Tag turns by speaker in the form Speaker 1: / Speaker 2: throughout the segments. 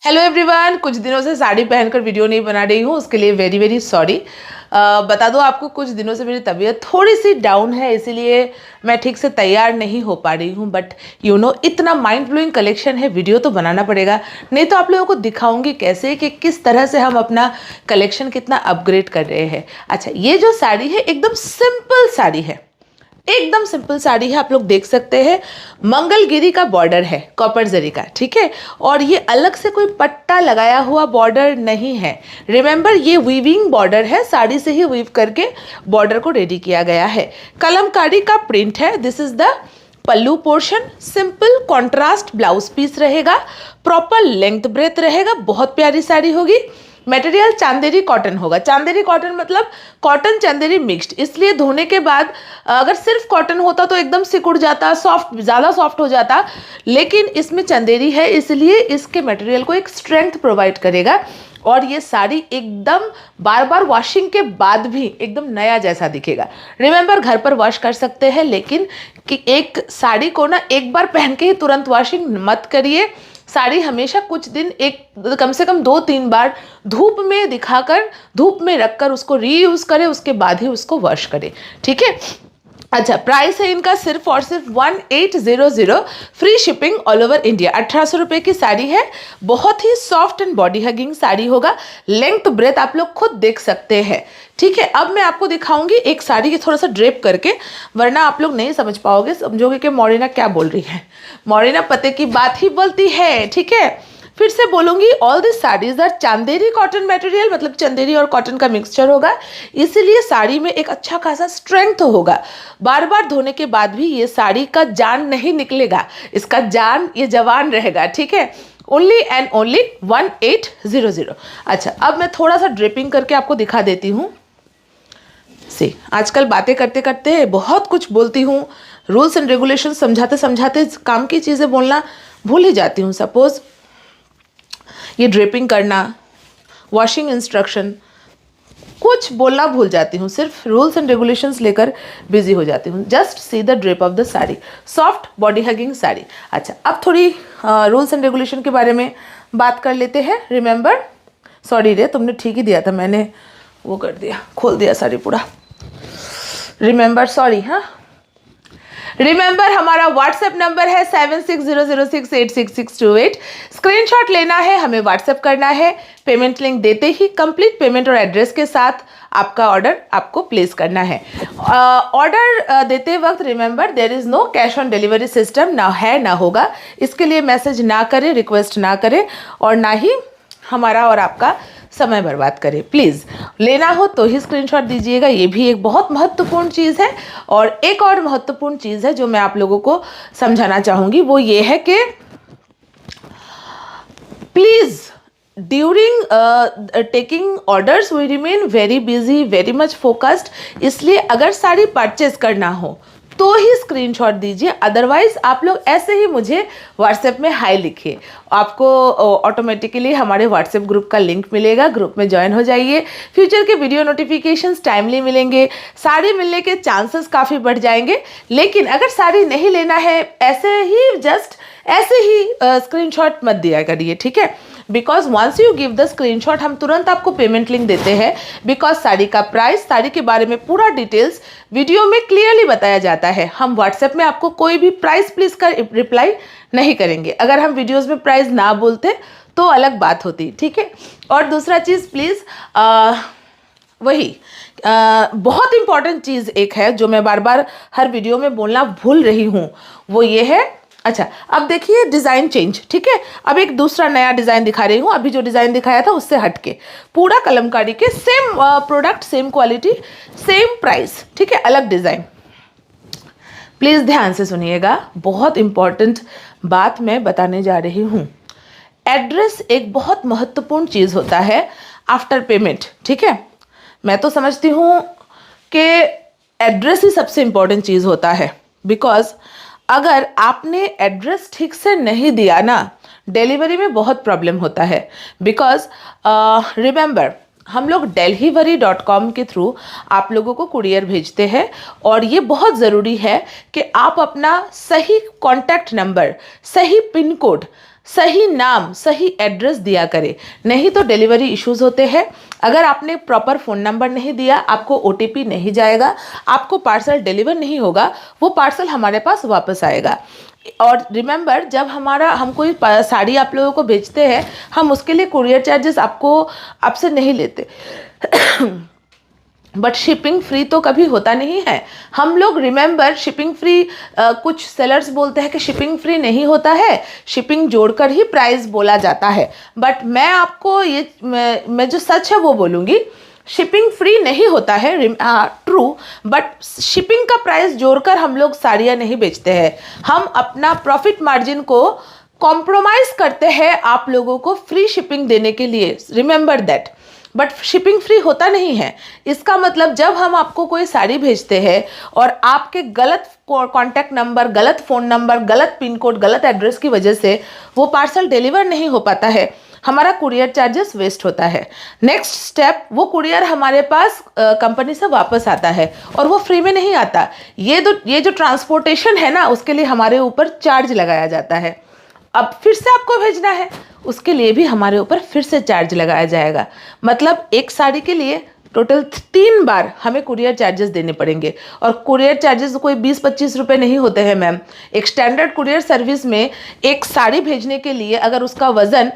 Speaker 1: Hello everyone, कुछ दिनों से साड़ी पहनकर वीडियो नहीं बना रही हूँ, उसके लिए वेरी वेरी सॉरी। बता दो आपको, कुछ दिनों से मेरी तबीयत थोड़ी सी डाउन है, इसीलिए मैं ठीक से तैयार नहीं हो पा रही हूँ। बट इतना माइंड ब्लोइंग कलेक्शन है, वीडियो तो बनाना पड़ेगा, नहीं तो आप लोगों को दिखाऊंगी कैसे कि किस तरह से हम अपना कलेक्शन कितना अपग्रेड कर रहे हैं। अच्छा, ये जो साड़ी है एकदम सिंपल साड़ी है, एकदम सिंपल साड़ी है। आप लोग देख सकते हैं, मंगलगिरी का बॉर्डर है, कॉपर जरी का, ठीक है। और ये अलग से कोई पट्टा लगाया हुआ बॉर्डर नहीं है। रिमेंबर, ये वीविंग बॉर्डर है, साड़ी से ही वीव करके बॉर्डर को रेडी किया गया है। कलमकारी का प्रिंट है। This is the pallu portion. Simple contrast blouse piece रहेगा, प्रॉपर लेंथ ब्रेथ रहेगा, बहुत प्यारी साड़ी होगी। मटेरियल चांदेरी कॉटन होगा। चांदेरी कॉटन मतलब कॉटन चंदेरी मिक्स्ड, इसलिए धोने के बाद अगर सिर्फ कॉटन होता तो एकदम सिकुड़ जाता, सॉफ्ट, ज़्यादा सॉफ्ट हो जाता, लेकिन इसमें चंदेरी है इसलिए इसके मटेरियल को एक स्ट्रेंथ प्रोवाइड करेगा। और ये साड़ी एकदम बार बार वॉशिंग के बाद भी एकदम नया जैसा दिखेगा। रिमेंबर, घर पर वॉश कर सकते हैं, लेकिन कि एक साड़ी को ना एक बार पहन के ही तुरंत वॉशिंग मत करिए। साड़ी हमेशा कुछ दिन, एक कम से कम 2-3 बार धूप में दिखाकर, धूप में रखकर उसको रीयूज़ करें, उसके बाद ही उसको वॉश करें, ठीक है। अच्छा, प्राइस है इनका सिर्फ और सिर्फ 1800, free shipping all over India. 1800 रुपये की साड़ी है, बहुत ही soft and body hugging sari होगा। लेंथ ब्रेथ आप लोग खुद देख सकते हैं, ठीक है। अब मैं आपको दिखाऊंगी एक साड़ी की थोड़ा सा ड्रेप करके, वरना आप लोग नहीं समझ पाओगे, समझोगे कि मोरिना क्या बोल रही है। मोरिना पते की बात ही बोलती है, ठीक है। फिर से बोलूंगी, all this saris are Chanderi cotton material, मतलब चंदेरी और कॉटन का मिक्सचर होगा, इसीलिए साड़ी में एक अच्छा खासा स्ट्रेंथ होगा। बार बार धोने के बाद भी ये साड़ी का जान नहीं निकलेगा, इसका जान, ये जवान रहेगा, ठीक है। Only and only 1800। अच्छा, अब मैं थोड़ा सा ड्रेपिंग करके आपको दिखा देती हूँ। से आजकल बातें करते करते बहुत कुछ बोलती हूँ, रूल्स एंड रेगुलेशन समझाते समझाते काम की चीज़ें बोलना भूल ही जाती हूँ। सपोज ये ड्रेपिंग करना, वॉशिंग इंस्ट्रक्शन, कुछ बोलना भूल जाती हूँ, सिर्फ रूल्स एंड रेगुलेशंस लेकर बिजी हो जाती हूँ। Just see the drape of the sari, soft body hugging sari. अच्छा, अब थोड़ी रूल्स एंड रेगुलेशन के बारे में बात कर लेते हैं। रिमेंबर, सॉरी रे, तुमने ठीक ही दिया था, मैंने वो कर दिया, खोल दिया साड़ी पूरा। Remember, sorry. हाँ, रिमेंबर, हमारा व्हाट्सएप नंबर है 7600686628। स्क्रीनशॉट लेना है, हमें व्हाट्सएप करना है। पेमेंट लिंक देते ही कंप्लीट पेमेंट और एड्रेस के साथ आपका ऑर्डर आपको प्लेस करना है। ऑर्डर देते वक्त remember, there is no cash on delivery system, ना है ना होगा। इसके लिए मैसेज ना करें, रिक्वेस्ट ना करें, और ना ही हमारा और आपका समय बर्बाद करें। प्लीज़, लेना हो तो ही स्क्रीनशॉट दीजिएगा, ये भी एक बहुत महत्वपूर्ण चीज़ है। और एक और महत्वपूर्ण चीज़ है जो मैं आप लोगों को समझाना चाहूँगी, वो ये है कि please during taking orders we remain very busy, very much focused. इसलिए अगर साड़ी परचेज करना हो तो ही स्क्रीनशॉट दीजिए, अदरवाइज आप लोग ऐसे ही मुझे व्हाट्सएप में हाय लिखिए, आपको ऑटोमेटिकली हमारे व्हाट्सएप ग्रुप का लिंक मिलेगा, ग्रुप में ज्वाइन हो जाइए। फ्यूचर के वीडियो नोटिफिकेशंस टाइमली मिलेंगे, साड़ी मिलने के चांसेस काफ़ी बढ़ जाएंगे। लेकिन अगर साड़ी नहीं लेना है, ऐसे ही जस्ट ऐसे ही स्क्रीनशॉट मत दिया करिए, ठीक है। Because once you give the screenshot, हम तुरंत आपको पेमेंट लिंक देते हैं। बिकॉज साड़ी का प्राइस, साड़ी के बारे में पूरा डिटेल्स वीडियो में क्लियरली बताया जाता है। हम व्हाट्सएप में आपको कोई भी प्राइस प्लीज का रिप्लाई नहीं करेंगे। अगर हम वीडियोस में प्राइस ना बोलते तो अलग बात होती, ठीक है। और दूसरा चीज़, प्लीज़ बहुत इंपॉर्टेंट चीज़ एक है जो मैं बार बार हर वीडियो में बोलना भूल रही हूँ, वो ये है। अच्छा, अब देखिए डिज़ाइन चेंज, ठीक है। अब एक दूसरा नया डिज़ाइन दिखा रही हूँ। अभी जो डिज़ाइन दिखाया था उससे हटके पूरा कलमकारी के same product, same quality, same price, ठीक है, अलग डिज़ाइन। प्लीज़ ध्यान से सुनिएगा, बहुत इंपॉर्टेंट बात मैं बताने जा रही हूँ। एड्रेस एक बहुत महत्वपूर्ण चीज़ होता है आफ्टर पेमेंट, ठीक है। मैं तो समझती हूँ कि एड्रेस ही सबसे इम्पॉर्टेंट चीज़ होता है। बिकॉज अगर आपने एड्रेस ठीक से नहीं दिया ना, डिलीवरी में बहुत प्रॉब्लम होता है। बिकॉज रिमेंबर, हम लोग delhivery.com के थ्रू आप लोगों को कुरियर भेजते हैं, और ये बहुत ज़रूरी है कि आप अपना सही कॉन्टैक्ट नंबर, सही पिन कोड, सही नाम सही एड्रेस दिया करें, नहीं तो डिलीवरी इश्यूज होते हैं। अगर आपने प्रॉपर फ़ोन नंबर नहीं दिया, आपको OTP नहीं जाएगा, आपको पार्सल डिलीवर नहीं होगा, वो पार्सल हमारे पास वापस आएगा। और रिमेंबर, जब हम कोई साड़ी आप लोगों को बेचते हैं, हम उसके लिए कुरियर चार्जेस आपसे नहीं लेते बट शिपिंग फ्री तो कभी होता नहीं है। हम लोग रिमेंबर शिपिंग फ्री, कुछ सेलर्स बोलते हैं कि शिपिंग फ्री नहीं होता है, शिपिंग जोड़कर ही प्राइस बोला जाता है। बट मैं आपको मैं जो सच है वो बोलूँगी, शिपिंग फ्री नहीं होता है, ट्रू, बट शिपिंग का प्राइस जोड़कर हम लोग साड़ियाँ नहीं बेचते हैं। हम अपना प्रॉफिट मार्जिन को कॉम्प्रोमाइज़ करते हैं आप लोगों को फ्री शिपिंग देने के लिए, remember that. But shipping free होता नहीं है। इसका मतलब जब हम आपको कोई साड़ी भेजते हैं और आपके गलत कॉन्टैक्ट नंबर, गलत फ़ोन नंबर, गलत पिन कोड, गलत एड्रेस की वजह से वो पार्सल डिलीवर नहीं हो पाता है, हमारा कुरियर चार्जेस वेस्ट होता है। नेक्स्ट स्टेप, वो कुरियर हमारे पास कंपनी से वापस आता है और वो फ्री में नहीं आता। ये जो ट्रांसपोर्टेशन है ना, उसके लिए हमारे ऊपर चार्ज लगाया जाता है। अब फिर से आपको भेजना है, उसके लिए भी हमारे ऊपर फिर से चार्ज लगाया जाएगा। मतलब एक साड़ी के लिए टोटल 3 बार हमें कुरियर चार्जेस देने पड़ेंगे। और कुरियर चार्जेस कोई 20-25 रुपये नहीं होते हैं मैम। एक स्टैंडर्ड कुरियर सर्विस में एक साड़ी भेजने के लिए अगर उसका वज़न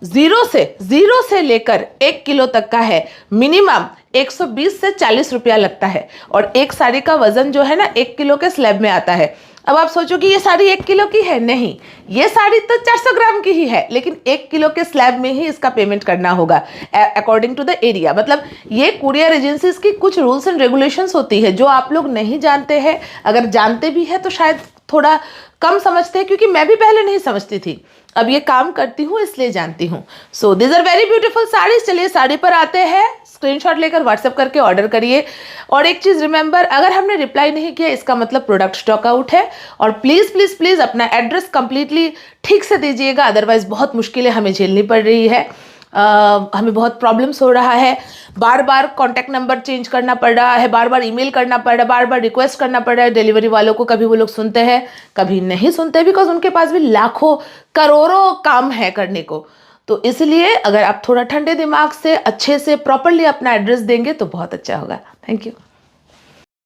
Speaker 1: ज़ीरो से लेकर 1 किलो तक का है, मिनिमम 120 से 40 रुपया लगता है। और एक साड़ी का वज़न जो है ना 1 किलो के स्लैब में आता है। अब आप सोचो कि ये साड़ी 1 किलो की है, नहीं, ये साड़ी तो 400 ग्राम की ही है, लेकिन 1 किलो के स्लैब में ही इसका पेमेंट करना होगा अकॉर्डिंग टू द एरिया। मतलब ये कुरियर एजेंसीज की कुछ रूल्स एंड रेगुलेशंस होती है जो आप लोग नहीं जानते हैं। अगर जानते भी हैं तो शायद थोड़ा कम समझते हैं, क्योंकि मैं भी पहले नहीं समझती थी, अब ये काम करती हूँ इसलिए जानती हूँ। So this are very beautiful saris. चलिए साड़ी पर आते हैं, स्क्रीनशॉट लेकर व्हाट्सएप करके ऑर्डर करिए। और एक चीज़ रिमेंबर, अगर हमने रिप्लाई नहीं किया इसका मतलब प्रोडक्ट स्टॉक आउट है। और प्लीज़ प्लीज़ प्लीज़ अपना एड्रेस कंप्लीटली ठीक से दीजिएगा, अदरवाइज़ बहुत मुश्किलें हमें झेलनी पड़ रही है। हमें बहुत प्रॉब्लम्स हो रहा है, बार बार कॉन्टैक्ट नंबर चेंज करना पड़ रहा है, बार बार ईमेल करना पड़ रहा है, बार बार रिक्वेस्ट करना पड़ रहा है डिलीवरी वालों को। कभी वो लोग सुनते हैं, कभी नहीं सुनते, बिकॉज उनके पास भी लाखों करोड़ों काम है करने को। तो इसलिए अगर आप थोड़ा ठंडे दिमाग से अच्छे से प्रॉपरली अपना एड्रेस देंगे तो बहुत अच्छा होगा। Thank you.